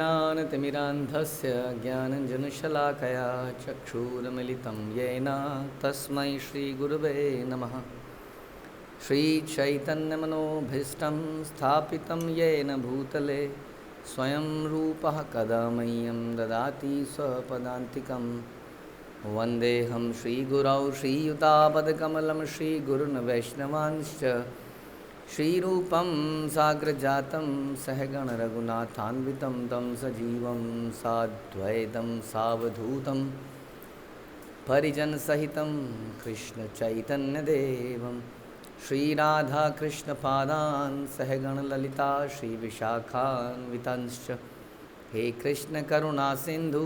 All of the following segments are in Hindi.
ज्ञानतिमिरान्धस्य ज्ञानञ्जनशलाकया चक्षुरुन्मिलितं येन तस्मै श्रीगुरुवे नमः। श्रीचैतन्यमनोभीष्टं स्थापितं येन भूतले स्वयं रूपः कदा मह्यं ददाति स्वपदान्तिकं। वन्देऽहं श्रीगुरौ श्रीयुतापदकमलं श्रीगुरुन् वैष्णवांश्च श्रीरूपं साग्रजातं सहगणरघुनाथान्वितं तं सजीवं साद्वैतं सावधूतं परिजनसहितं कृष्णचैतन्यदेवं श्रीराधाकृष्णपादान् सहगणललिता श्रीविशाखान्वितांश्च। हे कृष्णकरुणासिन्धु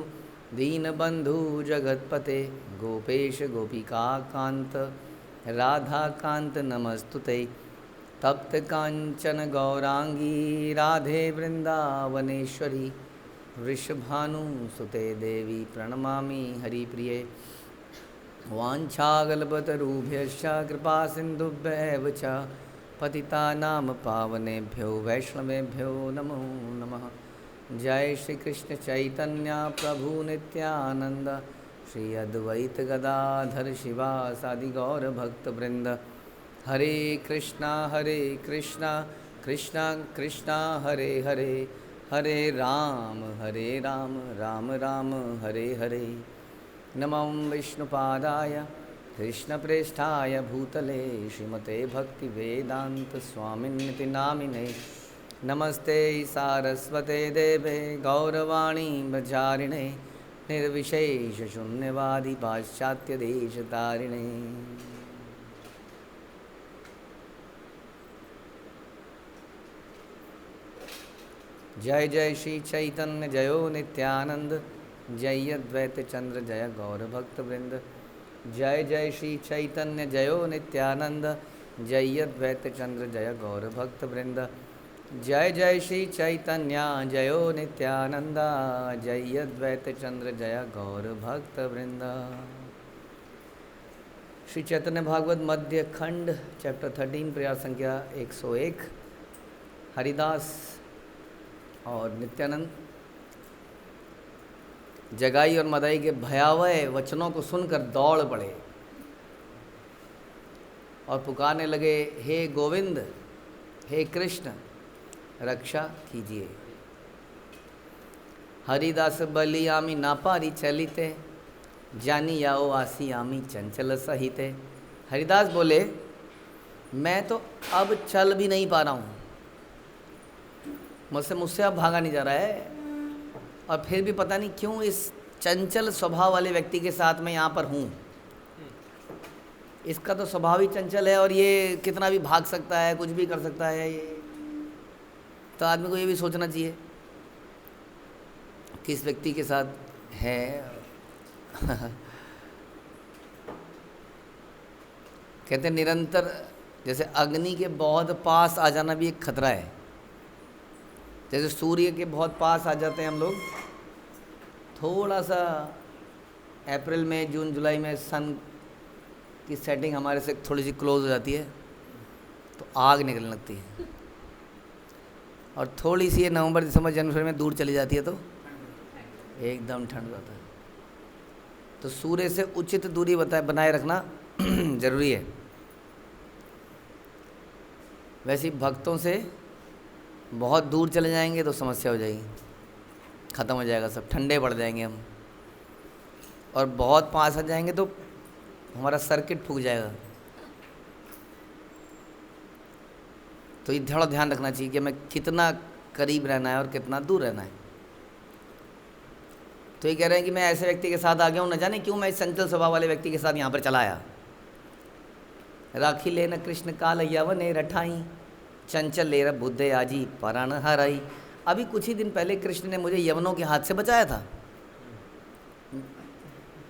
दीनबन्धु जगत्पते गोपेश गोपिकान्त राधाकान्त नमस्तुते। तप्त कांचन गौरांगी राधे वृंदावनेश्वरी वृषभानुसुते देवी प्रणमामि हरिप्रिये। वाञ्छाकल्पतरुभ्यश्च कृपा सिन्धुभ्यैव च पतितानां पावनेभ्यो वैष्णवेभ्यो नमो नमः। जय श्री कृष्ण चैतन्य प्रभु नित्यानंद श्री अद्वैत गदाधर शिवासादि गौर भक्तवृंद। हरे कृष्णा कृष्णा कृष्णा हरे हरे, हरे राम राम राम हरे हरे। नमो विष्णुपादाय कृष्णप्रेष्ठाय भूतले श्रीमते भक्तिवेदांत स्वामिन्निति नामिने। नमस्ते सारस्वते देवे गौरवाणी प्रचारिणे निर्विशेष शून्यवादी पाश्चात्य देशतारिणे। जय जय श्री चैतन्य जयो नित्यानंद जय अद्वैत चंद्र जय गौर भक्त वृंद। जय जय श्री चैतन्य जयो नित्यानंद जय अद्वैत चंद्र जय गौर भक्त वृंद। जय जय श्री चैतन्य जयो नित्यानंद जय अद्वैत चंद्र जय गौर भक्त वृंद। श्री चैतन्य भागवत मध्य खंड चैप्टर 13 प्रयास संख्या 101। हरिदास और नित्यानंद जगाई और मदाई के भयावह वचनों को सुनकर दौड़ पड़े और पुकारने लगे, हे गोविंद, हे कृष्ण, रक्षा कीजिए। हरिदास बलि आमी नापारी चलिते जानी याओ आसी आमी चंचल सहिते। हरिदास बोले, मैं तो अब चल भी नहीं पा रहा हूँ, मुझसे अब भागा नहीं जा रहा है, और फिर भी पता नहीं क्यों इस चंचल स्वभाव वाले व्यक्ति के साथ मैं यहाँ पर हूँ। इसका तो स्वभाव ही चंचल है और ये कितना भी भाग सकता है, कुछ भी कर सकता है। ये तो आदमी को ये भी सोचना चाहिए कि इस व्यक्ति के साथ है। कहते हैं निरंतर जैसे अग्नि के बहुत पास आ जाना भी एक खतरा है। जैसे सूर्य के बहुत पास आ जाते हैं हम लोग, थोड़ा सा अप्रैल में जून जुलाई में सन की सेटिंग हमारे से थोड़ी सी क्लोज हो जाती है तो आग निकलने लगती है, और थोड़ी सी नवंबर दिसंबर जनवरी में दूर चली जाती है तो एकदम ठंड जाता है। तो सूर्य से उचित दूरी बनाए रखना जरूरी है। वैसे भक्तों से बहुत दूर चले जाएंगे तो समस्या हो जाएगी, ख़त्म हो जाएगा सब, ठंडे पड़ जाएंगे हम। और बहुत पास आ जाएंगे तो हमारा सर्किट फूक जाएगा। तो ये थोड़ा ध्यान रखना चाहिए कि हमें कितना करीब रहना है और कितना दूर रहना है। तो ये कह रहे हैं कि मैं ऐसे व्यक्ति के साथ आ गया हूँ, न जाने क्यों मैं इस चंचल स्वभाव वाले व्यक्ति के साथ यहाँ पर चला आया। राखी लेना कृष्ण काल यवने रठाई चंचल लेर बुद्धे आजी पराण हराई। अभी कुछ ही दिन पहले कृष्ण ने मुझे यवनों के हाथ से बचाया था,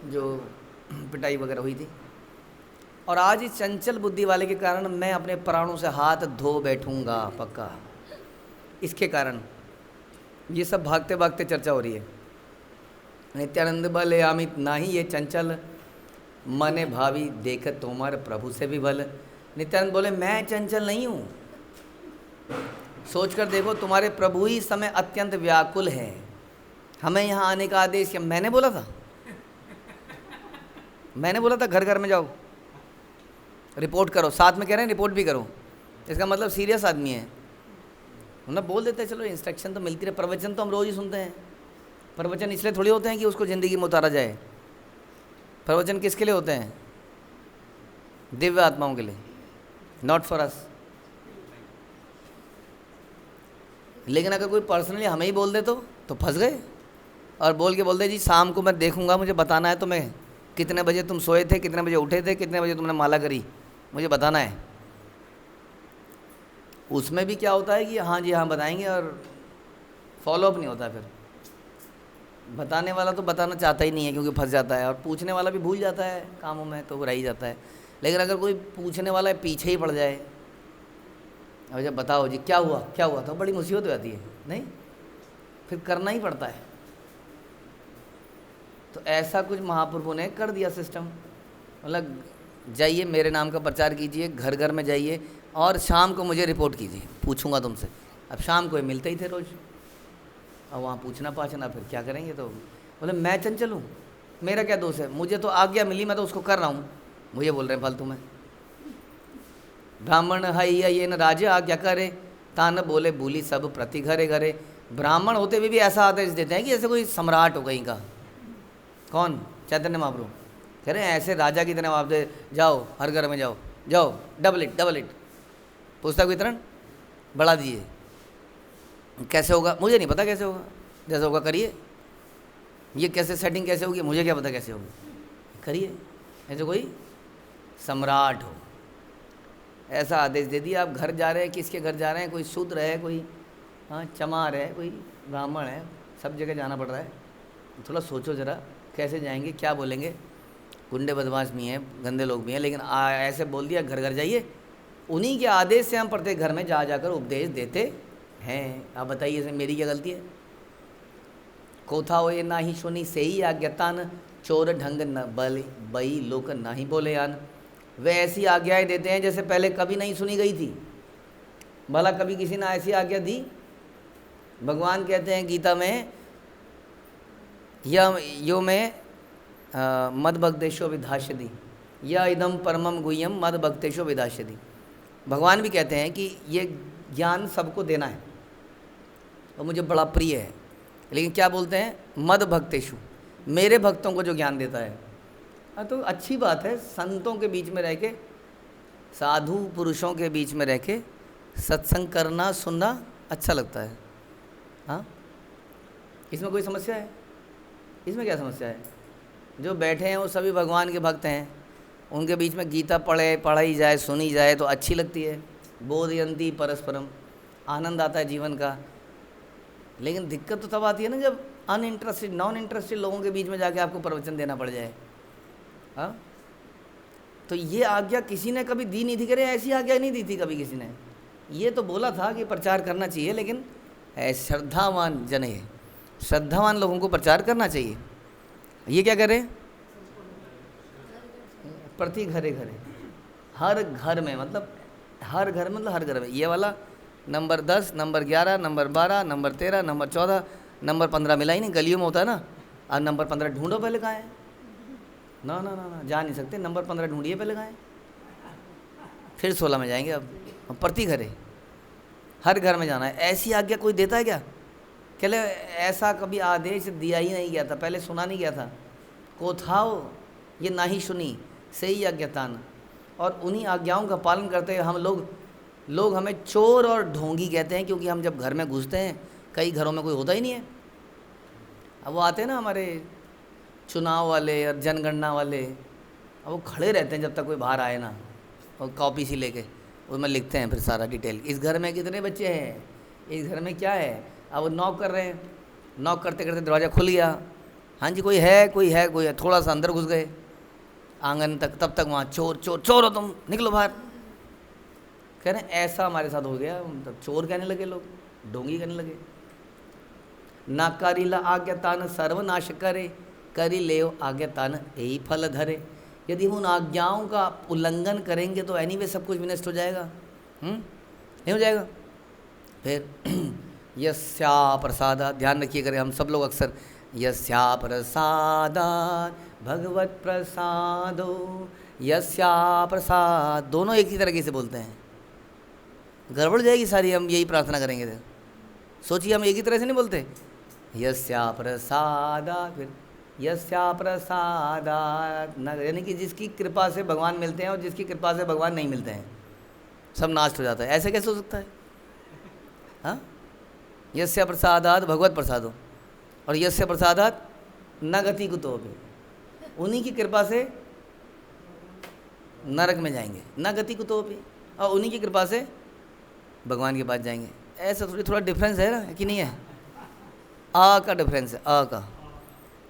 जो पिटाई वगैरह हुई थी, और आज इस चंचल बुद्धि वाले के कारण मैं अपने प्राणों से हाथ धो बैठूंगा पक्का। इसके कारण ये सब भागते भागते चर्चा हो रही है। नित्यानंद बल अमित नाही ये चंचल मने भावी देख तोमर प्रभु से भी बल। नित्यानंद बोले, मैं चंचल नहीं हूँ, सोचकर देखो तुम्हारे प्रभु ही समय अत्यंत व्याकुल हैं, हमें यहाँ आने का आदेश किया, मैंने बोला था? मैंने बोला था घर घर में जाओ रिपोर्ट करो, साथ में कह रहे हैं रिपोर्ट भी करो, इसका मतलब सीरियस आदमी है। हम ना बोल देते हैं चलो इंस्ट्रक्शन तो मिलती रहे, प्रवचन तो हम रोज़ ही सुनते हैं। प्रवचन इसलिए थोड़ी होते हैं कि उसको ज़िंदगी में उतारा जाए, प्रवचन किसके लिए होते हैं? दिव्य आत्माओं के लिए, नॉट फॉर अस। लेकिन अगर कोई पर्सनली हमें ही बोल दे तो फंस गए। और बोल के बोल दे जी शाम को मैं देखूंगा, मुझे बताना है तुम्हें कितने बजे तुम सोए थे, कितने बजे उठे थे, कितने बजे तुमने माला करी, मुझे बताना है। उसमें भी क्या होता है कि हाँ जी हाँ बताएंगे, और फॉलोअप नहीं होता। फिर बताने वाला तो बताना चाहता ही नहीं है क्योंकि फंस जाता है, और पूछने वाला भी भूल जाता है कामों में, तो वो रह ही जाता है। लेकिन अगर कोई पूछने वाला पीछे ही पड़ जाए, अब जब बताओ जी क्या हुआ तो बड़ी मुसीबत हो जाती है, नहीं फिर करना ही पड़ता है। तो ऐसा कुछ महाप्रभु ने कर दिया सिस्टम, मतलब जाइए मेरे नाम का प्रचार कीजिए, घर घर में जाइए, और शाम को मुझे रिपोर्ट कीजिए, पूछूंगा तुमसे। अब शाम को मिलते ही थे रोज़, अब वहाँ पूछना पाछना फिर क्या करेंगे। तो बोले मैं चंचल हूँ, मेरा क्या दोष है, मुझे तो आज्ञा मिली, मैं तो उसको कर रहा हूँ, मुझे बोल रहे हैं फालतू में। ब्राह्मण है या ये न राजे आज्ञा करे, तान बोले भूली सब प्रति घरे घरे। ब्राह्मण होते हुए भी ऐसा आदेश देते हैं कि जैसे कोई सम्राट हो कहीं का। कौन? चैतन्य महाप्रभु कह रहे हैं ऐसे राजा की तरह आप दे जाओ, हर घर में जाओ जाओ, डबल इट पुस्तक वितरण बढ़ा दीजिए। कैसे होगा मुझे नहीं पता, कैसे होगा, जैसे होगा करिए। ये कैसे सेटिंग कैसे होगी मुझे क्या पता कैसे होगी, करिए। ऐसे कोई सम्राट हो, ऐसा आदेश दे दिया। आप घर जा रहे हैं, किसके घर जा रहे हैं, कोई शूद्र है, कोई हाँ चमार है, कोई ब्राह्मण है, सब जगह जाना पड़ रहा है। थोड़ा सोचो ज़रा कैसे जाएंगे, क्या बोलेंगे। गुंडे बदमाश भी हैं, गंदे लोग भी हैं, लेकिन ऐसे बोल दिया घर घर जाइए। उन्हीं के आदेश से हम प्रत्येक घर में जा जाकर उपदेश देते हैं। आप बताइए इसमें मेरी क्या गलती है? कोथा हो ये ना ही सुनी से ही आज्ञातान, चोर ढंग न बल बई लोक ना ही बोले आन। वे ऐसी आज्ञाएं देते हैं जैसे पहले कभी नहीं सुनी गई थी। भला कभी किसी ने ऐसी आज्ञा दी? भगवान कहते हैं गीता में, यो में मद भक्तेशो विधास्यति, या इदम परमम गुह्यम मद भक्तेशो विधास्यति। भगवान भी कहते हैं कि ये ज्ञान सबको देना है और मुझे बड़ा प्रिय है, लेकिन क्या बोलते हैं? मद भक्तेशु, मेरे भक्तों को जो ज्ञान देता है। तो अच्छी बात है, संतों के बीच में रह के, साधु पुरुषों के बीच में रह के सत्संग करना सुनना अच्छा लगता है। हाँ, इसमें कोई समस्या है? इसमें क्या समस्या है? जो बैठे हैं वो सभी भगवान के भक्त हैं, उनके बीच में गीता पढ़ाई जाए, सुनी जाए तो अच्छी लगती है। बोधयंती परस्परम, आनंद आता है जीवन का। लेकिन दिक्कत तो तब आती है ना जब अनइंटरेस्टेड नॉन इंटरेस्टेड लोगों के बीच में जाके आपको प्रवचन देना पड़ जाए। हाँ, तो ये आज्ञा किसी ने कभी दी नहीं थी, करे ऐसी आज्ञा नहीं दी थी कभी किसी ने। ये तो बोला था कि प्रचार करना चाहिए, लेकिन श्रद्धावान जन है, श्रद्धावान लोगों को प्रचार करना चाहिए। ये क्या करें? प्रति घरे घरे, हर घर में, मतलब हर घर में, मतलब हर घर में। ये वाला number 10, number 11, number 12, number 13, number 14, number 15 मिला ही नहीं, गलियों में होता है ना। और नंबर 15 ढूंढो पहले कहाँ है। ना ना ना ना, जा नहीं सकते, नंबर 15 ढूंढिए पहले कहाँ है, फिर 16 में जाएंगे। अब प्रति घरे, हर घर में जाना है। ऐसी आज्ञा कोई देता है क्या? कहले ऐसा कभी आदेश दिया ही नहीं गया था, पहले सुना नहीं गया था। कोथाओ ये ना ही सुनी से ही आज्ञातान। और उन्हीं आज्ञाओं का पालन करते हुए हम लोग हमें चोर और ढोंगी कहते हैं, क्योंकि हम जब घर में घुसते हैं, कई घरों में कोई होता ही नहीं है। अब वो आते हैं ना हमारे चुनाव वाले और जनगणना वाले, अब वो खड़े रहते हैं जब तक कोई बाहर आए ना, और कॉपी सी लेके उसमें लिखते हैं फिर सारा डिटेल, इस घर में कितने बच्चे हैं, इस घर में क्या है। अब वो नॉक कर रहे हैं, नॉक करते करते दरवाज़ा खुल गया, हाँ जी कोई है कोई है कोई है, थोड़ा सा अंदर घुस गए आंगन तक, तब तक वहाँ चोर चोर चोर हो तुम, निकलो बाहर। कह रहे हैं ऐसा हमारे साथ हो गया, मतलब चोर कहने लगे लोग, ढोंगी कहने लगे। नाकारीला आज्ञातान सर्वनाश करे, करी ले आज्ञातान यही फल धरे। यदि उन आज्ञाओं का उल्लंघन करेंगे तो एनीवे सब कुछ विनष्ट हो जाएगा, नहीं हो जाएगा। फिर यस्या प्रसादात्, ध्यान रखिए करें हम सब लोग अक्सर, यस्या प्रसादात् भगवत प्रसादो, यस्या प्रसाद, दोनों एक ही तरीके से बोलते हैं, गड़बड़ जाएगी सारी। हम यही प्रार्थना करेंगे तो सोचिए, हम एक ही तरह से नहीं बोलते, यस्या प्रसादात्, फिर यस्या प्रसादात् न, यानी कि जिसकी कृपा से भगवान मिलते हैं और जिसकी कृपा से भगवान नहीं मिलते हैं, सब नाश हो जाता है। ऐसे कैसे हो सकता है? हाँ, यस्य प्रसादात् भगवत प्रसादो, और यस्य प्रसादात् न गति कुतोपि, उन्हीं की कृपा से नरक में जाएंगे, न गति कुतोपि, और उन्हीं की कृपा से भगवान के पास जाएंगे। ऐसा थोड़ा डिफरेंस है ना, कि नहीं है? आ का डिफरेंस है, आ का।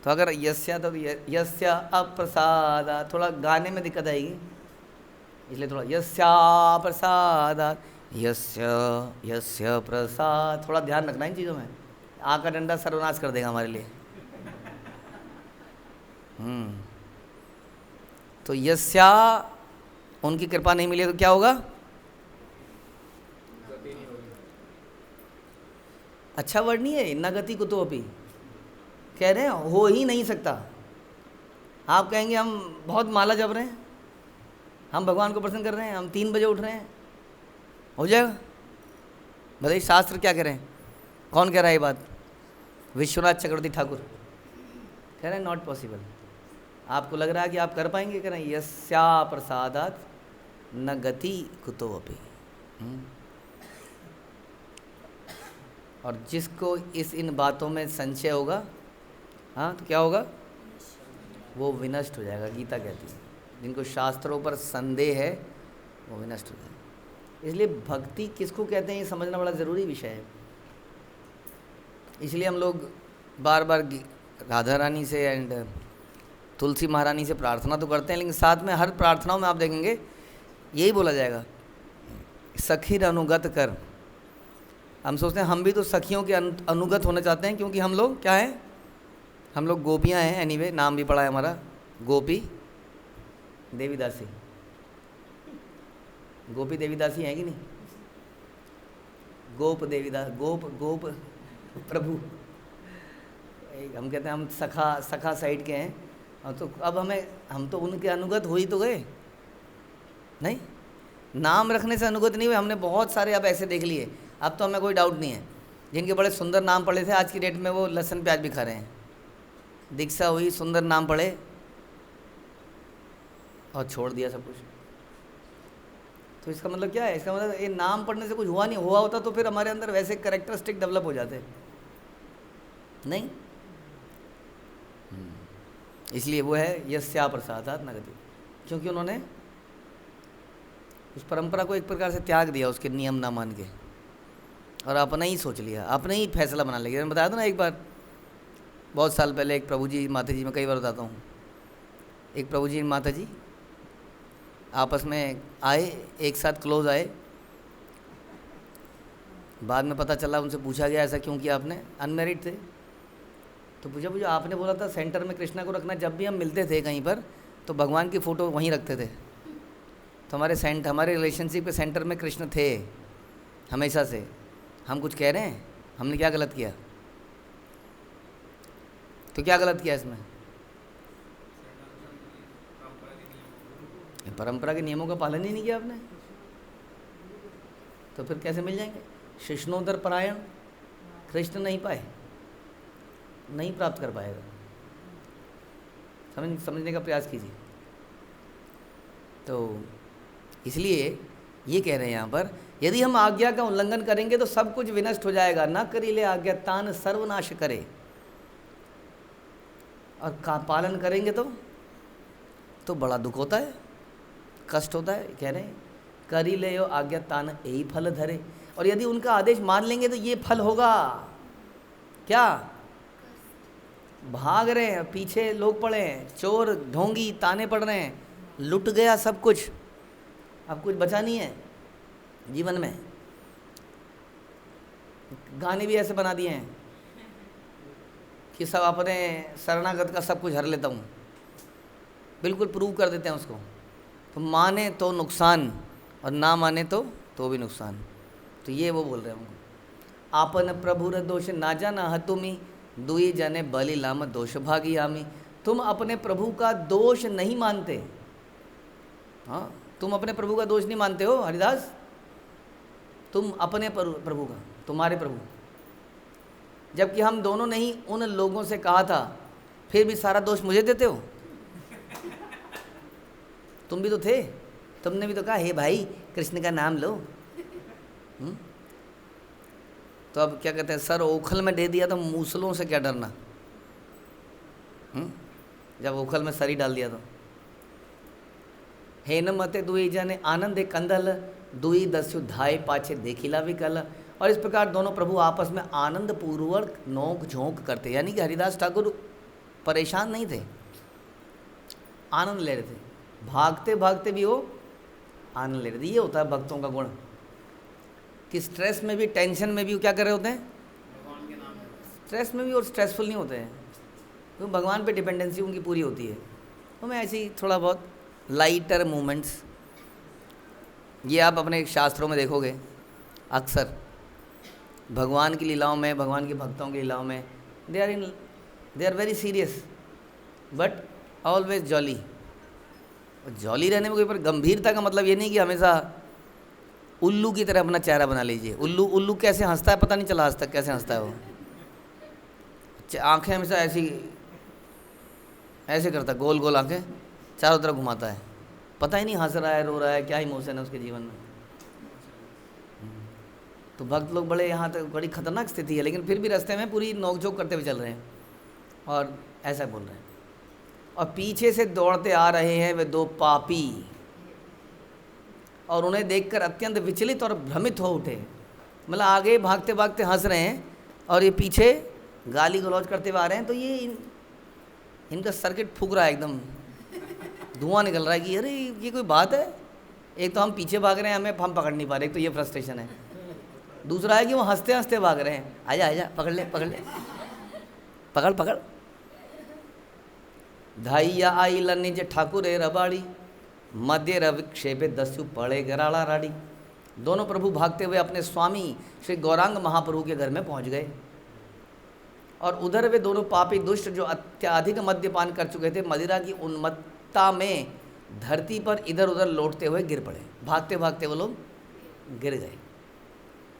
तो अगर यस्या, तो यस्या अप्रसादात्, थोड़ा गाने में दिक्कत आएगी, इसलिए थोड़ा यस्या प्रसादात्, यस्य यस्य प्रसाद, थोड़ा ध्यान रखना इन चीज़ों में। आ का डंडा सर्वनाश कर देगा हमारे लिए। तो यस्या, उनकी कृपा नहीं मिली तो क्या होगा? अच्छा वर्ड नहीं है, न गति कुतोपि, कह रहे हैं हो ही नहीं सकता। आप कहेंगे हम बहुत माला जप रहे हैं, हम भगवान को प्रसन्न कर रहे हैं, हम 3 बजे उठ रहे हैं, हो जाएगा? बताइए शास्त्र क्या कह रहे हैं? कौन कह रहा है ये बात? विश्वनाथ चक्रवर्ती ठाकुर कह रहे हैं नॉट पॉसिबल। आपको लग रहा है कि आप कर पाएंगे? कह रहे हैं यस्या प्रसादात् न गति कुतोपि। और जिसको इन बातों में संशय होगा, हाँ, तो क्या होगा? वो विनष्ट हो जाएगा। गीता कहती है जिनको शास्त्रों पर संदेह है वो विनष्ट हो जाएगा। इसलिए भक्ति किसको कहते हैं ये समझना बड़ा ज़रूरी विषय है। इसलिए हम लोग बार बार राधा रानी से एंड तुलसी महारानी से प्रार्थना तो करते हैं, लेकिन साथ में हर प्रार्थनाओं में आप देखेंगे यही बोला जाएगा, सखीर अनुगत कर। हम सोचते हैं हम भी तो सखियों के अनुगत होना चाहते हैं, क्योंकि हम लोग क्या हैं? हम लोग गोपियाँ हैं। एनीवे, नाम भी पड़ा है हमारा, गोपी देवीदासी। गोपी देवीदासी है कि नहीं? गोप देवीदास, गोप प्रभु। हम कहते हैं हम सखा साइड के हैं, और तो अब हम तो उनके अनुगत हो ही तो गए। नहीं, नाम रखने से अनुगत नहीं हुए। हमने बहुत सारे अब ऐसे देख लिए, अब तो हमें कोई डाउट नहीं है, जिनके बड़े सुंदर नाम पड़े थे, आज की डेट में वो लहसुन प्याज भी खा रहे हैं। दीक्षा हुई, सुंदर नाम पड़े और छोड़ दिया सब कुछ। तो इसका मतलब क्या है? इसका मतलब ये नाम पढ़ने से कुछ हुआ नहीं। हुआ होता तो फिर हमारे अंदर वैसे कैरेक्टरिस्टिक डेवलप हो जाते नहीं। इसलिए वो है यस्या प्रसादात् न गति, क्योंकि उन्होंने उस परंपरा को एक प्रकार से त्याग दिया, उसके नियम ना मान के, और अपना ही सोच लिया, अपने ही फैसला बना लिया। मैंने बताया था ना एक बार, बहुत साल पहले, एक प्रभु जी माता जी, मैं कई बार बताता हूँ, एक प्रभु जी माता जी आपस में आए, एक साथ क्लोज आए। बाद में पता चला, उनसे पूछा गया ऐसा क्यों किया आपने? अनमेरिड थे। तो पूछा आपने बोला था सेंटर में कृष्णा को रखना। जब भी हम मिलते थे कहीं पर तो भगवान की फ़ोटो वहीं रखते थे। तो हमारे रिलेशनशिप के सेंटर में कृष्ण थे हमेशा से। हम कुछ कह रहे हैं? हमने क्या गलत किया? तो क्या गलत किया इसमें? परंपरा के नियमों का पालन ही नहीं किया आपने, तो फिर कैसे मिल जाएंगे? शिष्णोदर परायण कृष्ण नहीं पाए, नहीं प्राप्त कर पाएगा। समझने का प्रयास कीजिए। तो इसलिए ये कह रहे हैं यहाँ पर, यदि हम आज्ञा का उल्लंघन करेंगे तो सब कुछ विनष्ट हो जाएगा। न करिले आज्ञा तान सर्वनाश करे, और का पालन करेंगे तो बड़ा दुख होता है, कष्ट होता है। कह रहे हैं करी ले यो आज्ञा तान यही फल धरे, और यदि उनका आदेश मान लेंगे तो ये फल होगा। क्या? भाग रहे हैं, पीछे लोग पड़े हैं, चोर ढोंगी ताने पड़ रहे हैं, लुट गया सब कुछ, अब कुछ बचा नहीं है जीवन में। गाने भी ऐसे बना दिए हैं कि सब अपने शरणागत का सब कुछ हर लेता हूँ, बिल्कुल प्रूव कर देते हैं उसको। तो माने तो नुकसान और ना माने तो भी नुकसान। तो ये वो बोल रहे हैं हमको, आपन प्रभुर दोष ना जाना ह तुम्ही, दुई जने बलि लाम दोष भागी आमी। तुम अपने प्रभु का दोष नहीं मानते। हाँ, तुम अपने प्रभु का दोष नहीं मानते हो हरिदास। तुम अपने प्रभु का, तुम्हारे प्रभु, जबकि हम दोनों ने ही उन लोगों से कहा था, फिर भी सारा दोष मुझे देते हो। तुम भी तो थे, तुमने भी तो कहा हे भाई कृष्ण का नाम लो। तो अब क्या कहते हैं, सर ओखल में दे दिया तो मूसलों से क्या डरना। जब ओखल में सरी डाल दिया तो हे न मते दुई जने आनंद कंदल, दुई दस्यु धाय पाछे देखिला विकल। और इस प्रकार दोनों प्रभु आपस में आनंद पूर्वक नोक झोंक करते, यानी कि हरिदास ठाकुर परेशान नहीं थे, आनंद ले रहे थे। भागते भागते भी वो आनंद ले रहे थे। ये होता है भक्तों का गुण कि स्ट्रेस में भी, टेंशन में भी वो क्या कर रहे होते हैं, स्ट्रेस में भी, और स्ट्रेसफुल नहीं होते हैं, तो भगवान पे डिपेंडेंसी उनकी पूरी होती है। तो मैं ऐसे ही थोड़ा बहुत लाइटर मूवमेंट्स, ये आप अपने शास्त्रों में देखोगे अक्सर भगवान की लीलाओं में, भगवान के भक्तों की लीलाओं में, they are very serious but always jolly. Jolly रहने में कोई पर गंभीरता का मतलब ये नहीं कि हमेशा उल्लू की तरह अपना चेहरा बना लीजिए। उल्लू कैसे हंसता है पता नहीं चला आज तक, कैसे हंसता है वो। आंखें हमेशा ऐसे करता, गोल गोल आंखें चारों तरफ घुमाता है, पता ही नहीं हंस रहा है, रो रहा है, क्या इमोशन है उसके जीवन में। तो भक्त लोग बड़े यहाँ तक, बड़ी खतरनाक स्थिति है, लेकिन फिर भी रास्ते में पूरी नोकझोंक करते हुए चल रहे हैं और ऐसा बोल रहे हैं। और पीछे से दौड़ते आ रहे हैं वे दो पापी, और उन्हें देखकर अत्यंत विचलित और भ्रमित हो उठे। मतलब आगे भागते भागते हंस रहे हैं और ये पीछे गाली गलौज करते हुए आ रहे हैं। तो ये इनका सर्किट फूक रहा है, एकदम धुआं निकल रहा है कि अरे ये कोई बात है। एक तो हम पीछे भाग रहे हैं, हम पकड़ नहीं पा रहे, एक तो ये फ्रस्ट्रेशन है। दूसरा है कि वो हंसते हंसते भाग रहे हैं, आजा आजा पकड़ ले पकड़ ले, पकड़ पकड़। धाइया आई लनिज ठाकुर रबाड़ी, मध्य रविक्षेपे दस्यु पड़े गराड़ा राड़ी। दोनों प्रभु भागते हुए अपने स्वामी श्री गौरांग महाप्रभु के घर में पहुंच गए, और उधर वे दोनों पापी दुष्ट जो अत्यधिक मद्यपान कर चुके थे, मदिरा की उन्मत्तता में धरती पर इधर उधर लौटते हुए गिर पड़े। भागते भागते वो लोग गिर गए,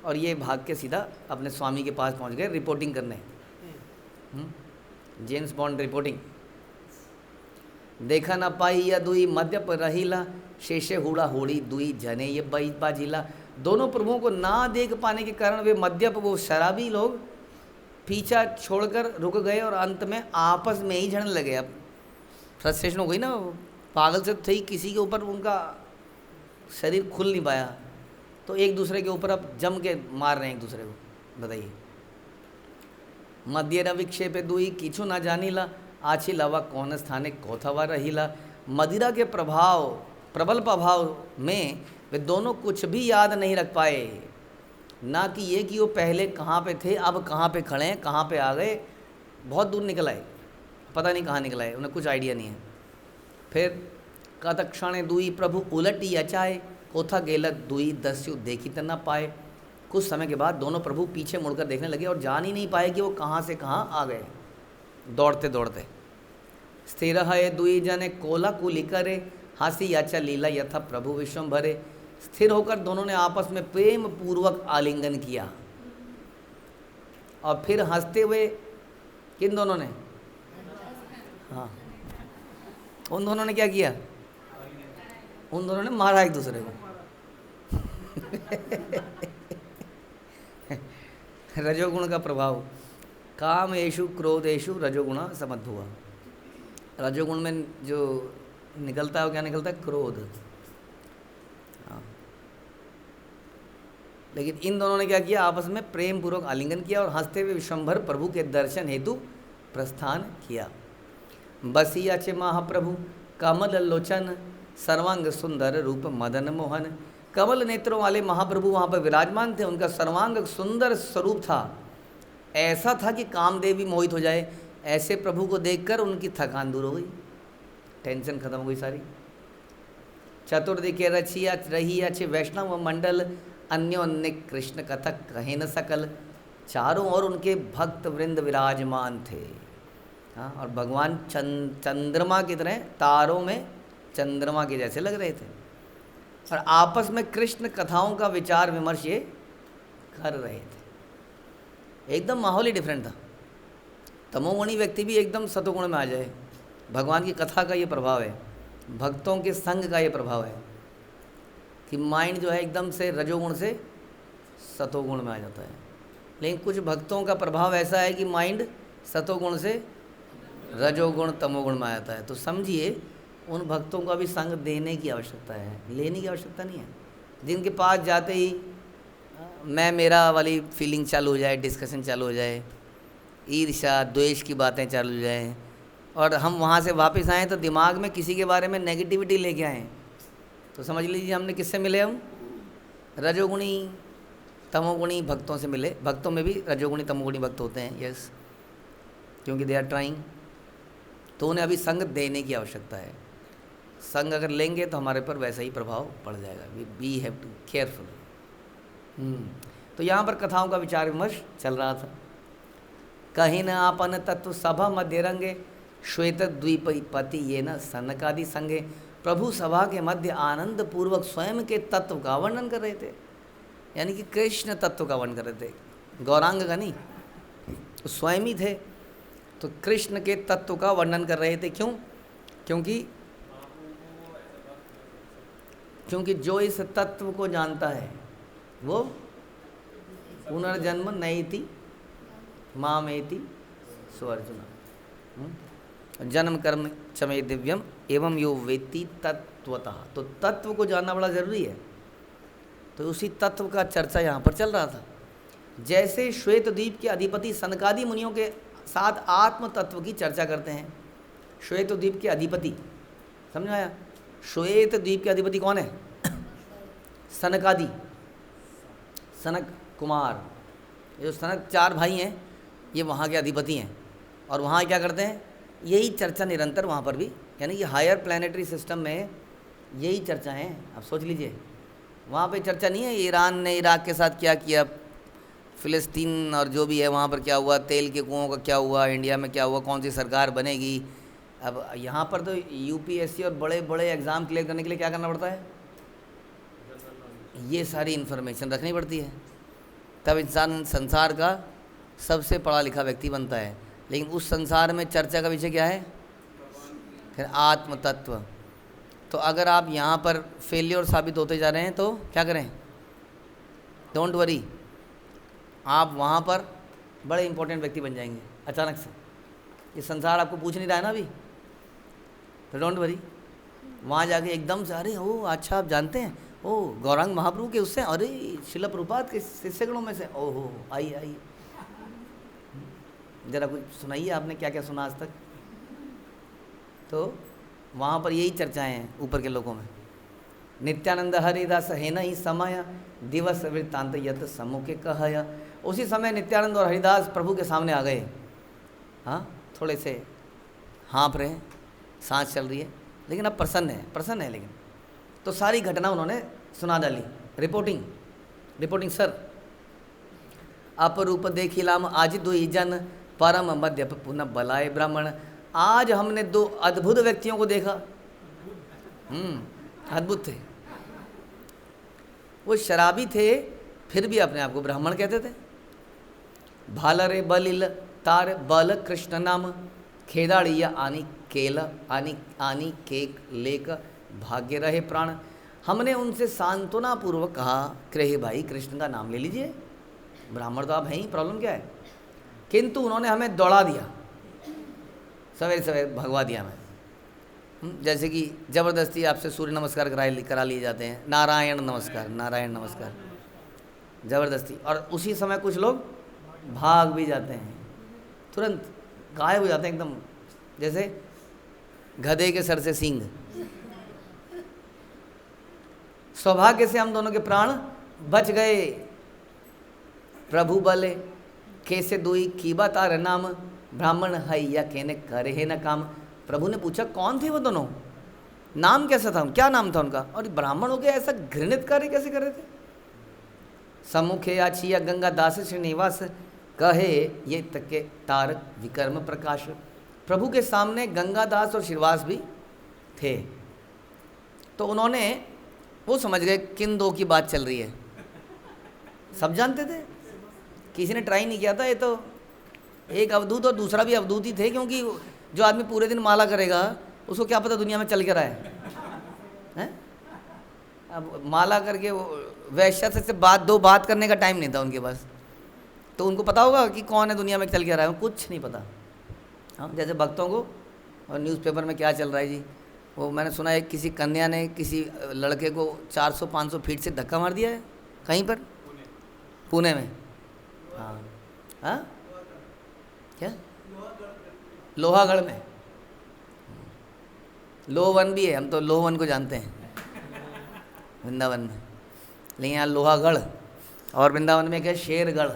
और ये भाग के सीधा अपने स्वामी के पास पहुंच गए रिपोर्टिंग करने। James bond reporting. देखा न पाई या दुई मध्य पर रहीला, शेषे हुड़ा होड़ी दुई जने ये बाजिला। दोनों प्रभुओं को ना देख पाने के कारण वे मद्यप, वो शराबी लोग पीछा छोड़कर रुक गए और अंत में आपस में ही झड़ने लगे। अब फ्रस्ट्रेशन हो गई ना, पागल से थे, किसी के ऊपर उनका शरीर खुल नहीं पाया, तो एक दूसरे के ऊपर अब जम के मार रहे हैं एक दूसरे को। बताइए, मध्य रविक्षेपे दुई किछु ना जानीला, आछी लवा कौन स्थाने कोथवा रहीला। मदिरा के प्रबल प्रभाव में वे दोनों कुछ भी याद नहीं रख पाए, ना कि ये कि वो पहले कहाँ पे थे, अब कहाँ पे खड़े हैं, कहाँ पे आ गए। बहुत दूर निकल आए, पता नहीं कहाँ निकल आए, उन्हें कुछ आइडिया नहीं है। फिर कतक्षणे दुई प्रभु उलटी अचाए, कोथा गेलत दुई दस्यु देखी त न पाए। कुछ समय के बाद दोनों प्रभु पीछे मुड़कर देखने लगे और जान ही नहीं पाए कि वो कहाँ से कहाँ आ गए, दौड़ते दौड़ते। स्थिर है दुई जने कोला कुली करे, हंसी याचा लीला यथा प्रभु विश्वम भरे। स्थिर होकर दोनों ने आपस में प्रेम पूर्वक आलिंगन किया, और फिर हंसते हुए, किन दोनों ने, हाँ उन दोनों ने क्या किया, उन दोनों ने मारा एक दूसरे को। रजोगुण का प्रभाव, कामेषु क्रोधेषु रजोगुण समद्भुआ। रजोगुण में जो निकलता है वो क्या निकलता है, क्रोध। हाँ, लेकिन इन दोनों ने क्या किया, आपस में प्रेम पूर्वक आलिंगन किया और हंसते हुए विश्वंभर प्रभु के दर्शन हेतु प्रस्थान किया। बसिया चे महाप्रभु कमल लोचन, सर्वांग सुंदर रूप मदन मोहन। कमल नेत्रों वाले महाप्रभु वहाँ पर विराजमान थे। उनका सर्वांग सुंदर स्वरूप था, ऐसा था कि कामदेव भी मोहित हो जाए। ऐसे प्रभु को देखकर उनकी थकान दूर हो गई, टेंशन खत्म हो गई सारी। चतुर्दिके रचिया रही अच्छे वैष्णव मंडल, अन्योन्य कृष्ण कथक कहे न सकल। चारों ओर उनके भक्त वृंद विराजमान थे। हाँ, और भगवान चंद्रमा की तरह तारों में चंद्रमा के जैसे लग रहे थे, और आपस में कृष्ण कथाओं का विचार विमर्श ये कर रहे थे। एकदम माहौल ही डिफरेंट था। तमोगुणी व्यक्ति भी एकदम सतोगुण में आ जाए, भगवान की कथा का ये प्रभाव है, भक्तों के संग का ये प्रभाव है कि माइंड जो है एकदम से रजोगुण से सतोगुण में आ जाता है। लेकिन कुछ भक्तों का प्रभाव ऐसा है कि माइंड सतोगुण से रजोगुण तमोगुण में आ जाता है। तो समझिए उन भक्तों का भी संग देने की आवश्यकता है, लेने की आवश्यकता नहीं है। जिनके पास जाते ही मैं मेरा वाली फीलिंग चालू हो जाए, डिस्कशन चालू हो जाए, ईर्ष्या द्वेष की बातें चालू हो जाए, और हम वहाँ से वापस आएँ तो दिमाग में किसी के बारे में नेगेटिविटी लेके आएँ, तो समझ लीजिए हमने किससे मिले, हम रजोगुणी तमोगुणी भक्तों से मिले। भक्तों में भी रजोगुणी तमोगुणी भक्त होते हैं, यस, क्योंकि दे आर ट्राइंग। तो उन्हें अभी संग देने की आवश्यकता है। संग अगर लेंगे तो हमारे पर वैसा ही प्रभाव पड़ जाएगा। We have to careful. तो यहाँ पर कथाओं का विचार विमर्श चल रहा था। कहीं न आपन तत्व सभा मध्य रंगे, श्वेत द्वीपति ये न सनकादि संगे। प्रभु सभा के मध्य आनंद पूर्वक स्वयं के तत्व का वर्णन कर रहे थे, यानी कि कृष्ण तत्व का वर्णन कर रहे थे, गौरांग का नहीं, स्वयं ही थे। तो कृष्ण के तत्व का वर्णन कर रहे थे। क्यों? क्योंकि जो इस तत्व को जानता है वो पुनर्जन्म नैति मामेति सुअर्जुन जन्म कर्म चमे दिव्यम एवं यो वेत्ति तत्वतः। तो तत्व को जानना बड़ा जरूरी है। तो उसी तत्व का चर्चा यहाँ पर चल रहा था। जैसे श्वेत द्वीप के अधिपति सनकादि मुनियों के साथ आत्म तत्व की चर्चा करते हैं। श्वेत द्वीप के अधिपति, समझ में आया? श्वेत द्वीप के अधिपति कौन है? सनकादि, सनक कुमार, ये जो सनक 4 भाई हैं, ये वहाँ के अधिपति हैं। और वहाँ क्या करते हैं? यही चर्चा निरंतर वहाँ पर भी, यानी कि हायर प्लानिटरी सिस्टम में यही चर्चा है। आप सोच लीजिए, वहाँ पे चर्चा नहीं है ईरान ने इराक के साथ क्या किया, फ़िलिस्तीन और जो भी है वहाँ पर क्या हुआ, तेल के कुओं का क्या हुआ, इंडिया में क्या हुआ, कौन सी सरकार बनेगी। अब यहाँ पर तो यूपीएससी और बड़े बड़े एग्ज़ाम क्लियर करने के लिए क्या करना पड़ता है? ये सारी इन्फॉर्मेशन रखनी पड़ती है, तब इंसान संसार का सबसे पढ़ा लिखा व्यक्ति बनता है। लेकिन उस संसार में चर्चा का विषय क्या है? फिर आत्म तत्व। तो अगर आप यहाँ पर फेलियर साबित होते जा रहे हैं तो क्या करें? डोंट वरी, आप वहाँ पर बड़े इंपॉर्टेंट व्यक्ति बन जाएंगे अचानक से। ये संसार आपको पूछ नहीं रहा है ना अभी, तो डोंट वरी, वहाँ जाके एकदम से अरे ओ अच्छा आप जानते हैं, ओ गौरांग महाप्रभु के उससे, अरे शिला प्रभुपाद के शिष्यगणों में से, ओहो आइए ज़रा कुछ सुनाइए, आपने क्या क्या सुना आज तक। तो वहाँ पर यही चर्चाएं हैं ऊपर के लोगों में। नित्यानंद हरिदास है न ही समय दिवस वृत्तांत यत सम्मुखे कहया। उसी समय नित्यानंद और हरिदास प्रभु के सामने आ गए। हाँ, थोड़े से हाँफ रहे, सांस चल रही है, लेकिन अब प्रसन्न है। लेकिन तो सारी घटना उन्होंने सुना डाली। रिपोर्टिंग सर, अपरूप देखिलाम आज दुई जन, परम मध्य पुनः बलाय ब्राह्मण। आज हमने 2 अद्भुत व्यक्तियों को देखा। अद्भुत थे। वो शराबी थे, फिर भी अपने आप को ब्राह्मण कहते थे। भालरे बलिल तार बल कृष्ण नाम, खेदाड़िया आनी केल आनी केक लेक भाग्य रहे प्राण। हमने उनसे सांत्वना पूर्वक कहा कि भाई कृष्ण का नाम ले लीजिए, ब्राह्मण तो आप हैं ही, प्रॉब्लम क्या है? किंतु उन्होंने हमें दौड़ा दिया, सवेरे सवेरे भगवा दिया हमें। जैसे कि ज़बरदस्ती आपसे सूर्य नमस्कार करा लिए जाते हैं, नारायण नमस्कार ज़बरदस्ती। और उसी समय कुछ लोग भाग भी जाते हैं, तुरंत गायब हो जाते हैं एकदम, जैसे गधे के सर से सींग। सौभाग्य से हम दोनों के प्राण बच गए। प्रभु बले कैसे दुई कीबा तार नाम, ब्राह्मण है या कहने करे है न काम। प्रभु ने पूछा कौन थे वो दोनों, नाम कैसा था, क्या नाम था उनका, और ब्राह्मण हो गया ऐसा घृणित कार्य कैसे कर रहे थे। सम्मुखे आछिया गंगा दास श्रीनिवास, कहे ये तके तारक विक्रम प्रकाश। प्रभु के सामने गंगादास और श्रीवास भी थे, तो उन्होंने वो समझ गए किन दो की बात चल रही है। सब जानते थे, किसी ने ट्राई नहीं किया था। ये तो एक अवधूत और दूसरा भी अवधूत ही थे, क्योंकि जो आदमी पूरे दिन माला करेगा उसको क्या पता दुनिया में चल क्या रहा है? अब माला करके वैश्य से बात करने का टाइम नहीं था उनके पास, तो उनको पता होगा कि कौन है दुनिया में चल क्या रहा है, कुछ नहीं पता। हाँ, जैसे भक्तों को और न्यूज़पेपर में क्या चल रहा है जी, वो मैंने सुना है किसी कन्या ने किसी लड़के को 400-500 फीट से धक्का मार दिया है कहीं पर, पुणे में। हाँ हाँ, क्या लोहागढ़ में, लोहवन भी है, हम तो लोहवन को जानते हैं वृंदावन में, लेकिन यहाँ लोहागढ़ और वृंदावन में क्या है शेरगढ़,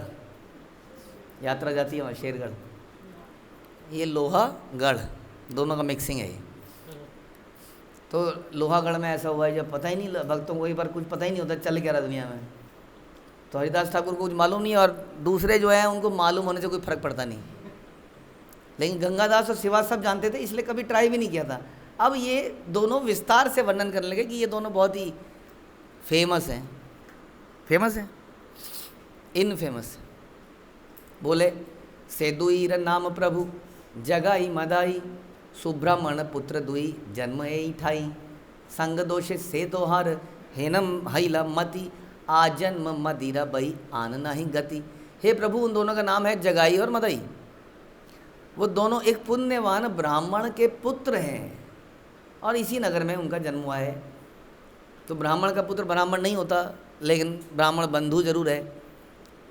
यात्रा जाती है वहाँ शेरगढ़, ये लोहागढ़ दोनों का मिक्सिंग है ये। तो लोहागढ़ में ऐसा हुआ है जब पता ही नहीं, भक्तों को एक बार कुछ पता ही नहीं होता चल क्या रहा दुनिया में, तो हरिदास ठाकुर को कुछ मालूम नहीं और दूसरे जो है उनको मालूम होने से कोई फर्क पड़ता नहीं, लेकिन गंगादास और शिवा सब जानते थे, इसलिए कभी ट्राई भी नहीं किया था। अब ये दोनों विस्तार से वर्णन करने लगे कि ये दोनों बहुत ही फेमस हैं, इनफेमस। बोले सेदुईर नाम प्रभु जगाई मदाई, सुब्रह्मण्य पुत्र दुई जन्म ए ठाई, संग दोषे से तोहार हेनम हईला मति, आजन्म मदिरा बई आन नहीं गति। हे प्रभु, उन दोनों का नाम है जगाई और मदई। वो दोनों एक पुण्यवान ब्राह्मण के पुत्र हैं और इसी नगर में उनका जन्म हुआ है। तो ब्राह्मण का पुत्र ब्राह्मण नहीं होता, लेकिन ब्राह्मण बंधु जरूर है,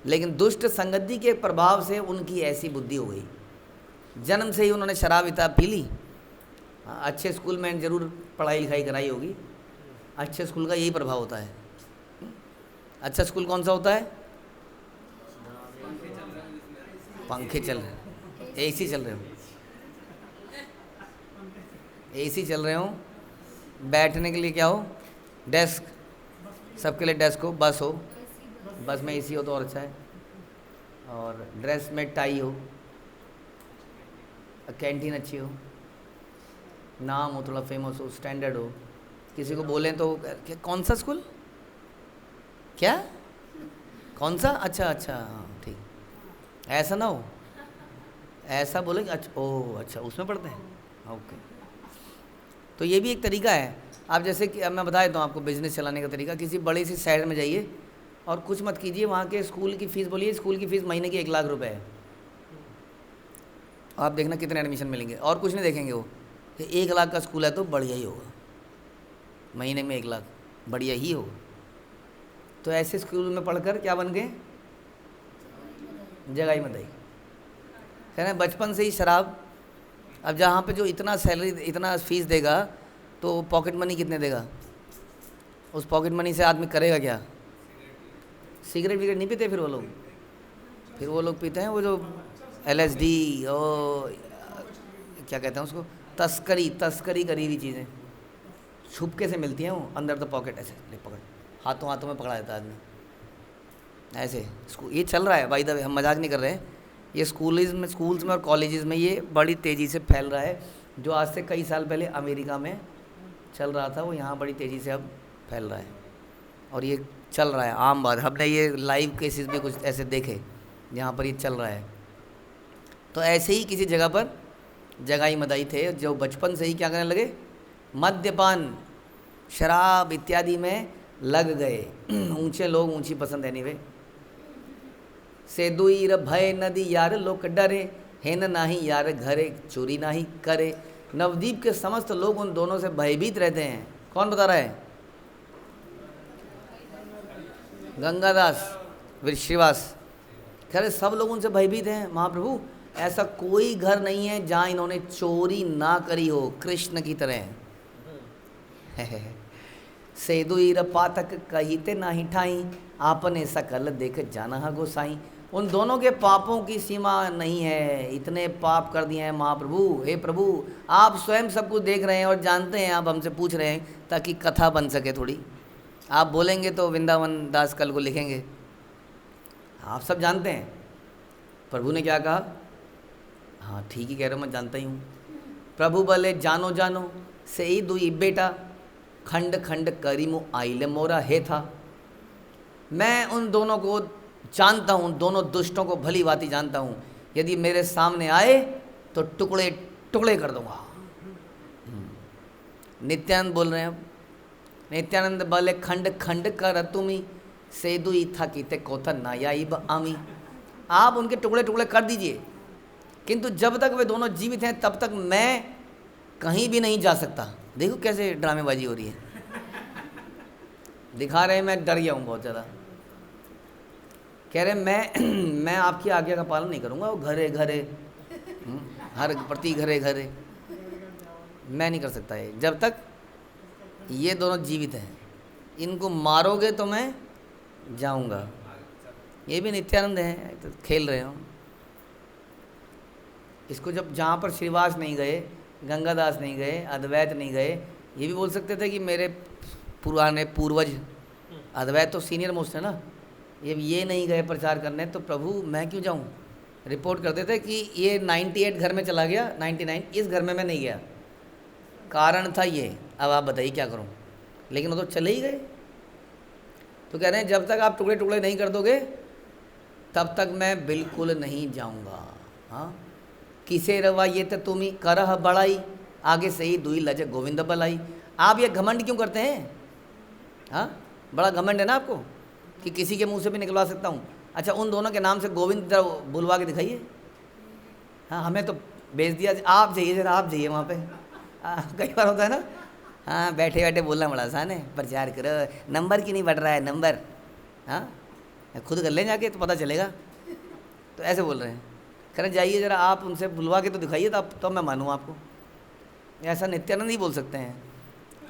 लेकिन दुष्ट संगति के प्रभाव से उनकी ऐसी बुद्धि हो गई, जन्म से ही उन्होंने शराब इताब पी ली। अच्छे स्कूल में जरूर पढ़ाई लिखाई कराई होगी, अच्छे स्कूल का यही प्रभाव होता है। अच्छा स्कूल कौन सा होता है? पंखे चल रहे, एसी चल रहे हो, एसी चल रहे हो, बैठने के लिए क्या हो? डेस्क, सबके लिए डेस्क हो, बस हो, बस में एसी हो तो और अच्छा है, और ड्रेस में टाई हो, कैंटीन अच्छी हो, नाम हो, थोड़ा फेमस हो, स्टैंडर्ड हो, किसी को बोलें तो कौन सा स्कूल, क्या कौन सा, अच्छा अच्छा हाँ ठीक, ऐसा ना हो, ऐसा बोलेंगे अच्छा ओह अच्छा उसमें पढ़ते हैं, ओके। तो ये भी एक तरीका है। आप जैसे कि अब मैं बता देता हूँ आपको बिजनेस चलाने का तरीका। किसी बड़ी सी शहर में जाइए और कुछ मत कीजिए, वहाँ के स्कूल की फ़ीस बोलिए, स्कूल की फ़ीस महीने की 1 लाख रुपए है, आप देखना कितने एडमिशन मिलेंगे, और कुछ नहीं देखेंगे वो कि 1 लाख का स्कूल है तो बढ़िया ही होगा, महीने में 1 लाख बढ़िया ही होगा। तो ऐसे स्कूल में पढ़कर क्या बन गए? जगाई मदाई। कह रहे बचपन से ही शराब। अब जहाँ पे जो इतना सैलरी इतना फीस देगा तो पॉकेट मनी कितने देगा? उस पॉकेट मनी से आदमी करेगा क्या? सिगरेट विगरेट नहीं पीते फिर वो लोग पीते हैं वो जो LSD और क्या कहते हैं उसको, तस्करी करी हुई चीज़ें छुपके से मिलती हैं, वो अंदर द पॉकेट ऐसे ले पकड़, हाथों में पकड़ा देता है आदमी ऐसे। ये चल रहा है बाय द वे, हम मजाक नहीं कर रहे हैं, ये स्कूल्स में और कॉलेजेस में ये बड़ी तेज़ी से फैल रहा है। जो आज से कई साल पहले अमेरिका में चल रहा था वो यहाँ बड़ी तेज़ी से अब फैल रहा है, और ये चल रहा है आम बात। हमने ये लाइव केसेस भी कुछ ऐसे देखे जहाँ पर ये चल रहा है। तो ऐसे ही किसी जगह पर जगाई मदाई थे जो बचपन से ही क्या करने लगे? मद्यपान, शराब इत्यादि में लग गए। ऊंचे लोग ऊंची पसंद है वे। सेदुईर भय नदी यार लोक डरे, हेन नाही यार घरे चोरी नाही करे। नवद्वीप के समस्त लोग उन दोनों से भयभीत रहते हैं। कौन बता रहा है? गंगादास श्रीवास कह रहे सब लोग उनसे भयभीत हैं। महाप्रभु ऐसा कोई घर नहीं है जहाँ इन्होंने चोरी ना करी हो, कृष्ण की तरह। सेदुईर पातक कहिते नाही ठाई, आपने सकल देख जाना गोसाई। उन दोनों के पापों की सीमा नहीं है, इतने पाप कर दिए हैं महाप्रभु। हे प्रभु आप स्वयं सब कुछ देख रहे हैं और जानते हैं, आप हमसे पूछ रहे हैं ताकि कथा बन सके थोड़ी। आप बोलेंगे तो वृंदावन दास कल को लिखेंगे, आप सब जानते हैं। प्रभु ने क्या कहा, हाँ ठीक ही कह रहे हो, मैं जानता ही हूँ। प्रभु बोले जानो जानो से ही दुई बेटा, खंड खंड करीमु आइले मोरा हे था। मैं उन दोनों को जानता हूँ, दोनों दुष्टों को भली भांति जानता हूँ। यदि मेरे सामने आए तो टुकड़े टुकड़े कर दूंगा। नित्यानंद बोल रहे हैं। अब नित्यानंद बोले खंड खंड कर तुमी सेदु था कीते कोथा नायाइब आमी। आप उनके टुकड़े टुकड़े कर दीजिए, किंतु जब तक वे दोनों जीवित हैं तब तक मैं कहीं भी नहीं जा सकता। देखो कैसे ड्रामेबाजी हो रही है, दिखा रहे हैं मैं डर गया हूँ बहुत ज़्यादा। कह रहे मैं आपकी आज्ञा का पालन नहीं करूँगा। वो घरे घरे हर प्रति घरे घरे मैं नहीं कर सकता ये, जब तक ये दोनों जीवित हैं। इनको मारोगे तो मैं जाऊंगा। ये भी नित्यानंद हैं, तो खेल रहे हो इसको। जब जहाँ पर श्रीवास नहीं गए, गंगादास नहीं गए, अद्वैत नहीं गए, ये भी बोल सकते थे कि मेरे पुराने पूर्वज, अद्वैत तो सीनियर मोस्ट है ना, ये नहीं गए प्रचार करने, तो प्रभु मैं क्यों जाऊँ। रिपोर्ट करते थे कि ये 98 घर में चला गया, 99 इस घर में मैं नहीं गया, कारण था ये। अब आप बताइए क्या करूं। लेकिन वो तो चले ही गए। तो कह रहे हैं जब तक आप टुकड़े टुकड़े नहीं कर दोगे तब तक मैं बिल्कुल नहीं जाऊंगा। हाँ, किसे रवा ये तो तुम ही करह बड़ाई, आगे से ही दुई लज गोविंद बलाई। आप ये घमंड क्यों करते हैं। हाँ, बड़ा घमंड है ना आपको कि किसी के मुंह से भी निकलवा सकता हूँ। अच्छा, उन दोनों के नाम से गोविंद बुलवा के दिखाइए। हाँ, हमें तो भेज दिया। आप जाइए जरा, आप जाइए वहाँ पे। कई बार होता है ना, हाँ बैठे बैठे बोलना बड़ा आसान है, प्रचार करो, नंबर क्यों नहीं बढ़ रहा है नंबर। हाँ, खुद कर लें जाके तो पता चलेगा। तो ऐसे बोल रहे हैं। कह रहे जाइए जरा, आप उनसे बुलवा के तो दिखाइए, तो मैं मानूँ आपको। ऐसा नित्यानंद ही बोल सकते हैं।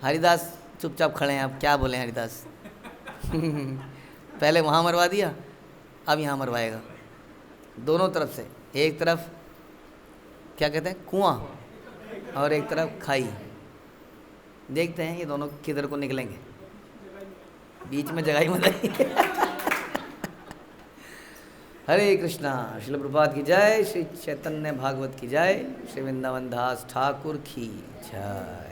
हरिदास चुपचाप खड़े हैं, आप क्या बोले हरिदास। पहले वहाँ मरवा दिया, अब यहाँ मरवाएगा। दोनों तरफ से, एक तरफ क्या कहते हैं कुआं और एक तरफ खाई। देखते हैं ये दोनों किधर को निकलेंगे, बीच में जगह ही मत आई। हरे कृष्णा। श्रील प्रभुपाद की जय, श्री चैतन्य भागवत की जय, श्री वृंदावन दास ठाकुर की जय।